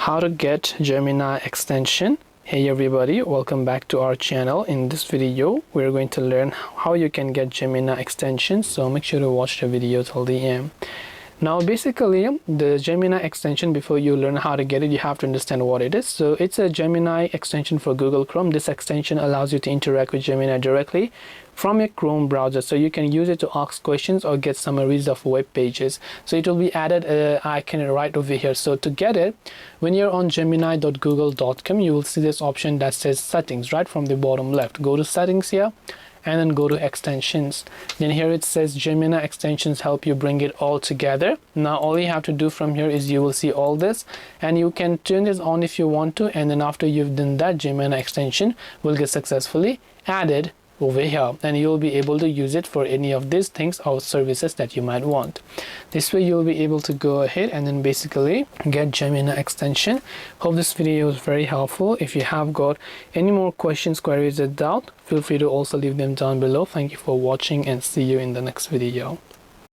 how to get Gemini extension. Hey everybody, welcome back to our channel. In this video we're going to learn how you can get Gemini extension, so make sure to watch the video till the end. Now basically the Gemini extension, before you learn how to get it, you have to understand what it is. So it's a Gemini extension for Google Chrome. This extension allows you to interact with Gemini directly from your Chrome browser, so you can use it to ask questions or get summaries of web pages. So it will be added icon right over here. So to get it, when you're on gemini.google.com, you will see this option that says settings right from the bottom left. Go to settings here and then go to extensions. Then here it says Gemini extensions help you bring it all together. Now all you have to do from here is you will see all this, and you can turn this on if you want to, and then after you've done that, Gemini extension will get successfully added over here, and you'll be able to use it for any of these things or services that you might want. This way you'll be able to go ahead and then basically get Gemini extension. Hope this video was very helpful. If you have got any more questions, queries, or doubt, feel free to also leave them down below. Thank you for watching and see you in the next video.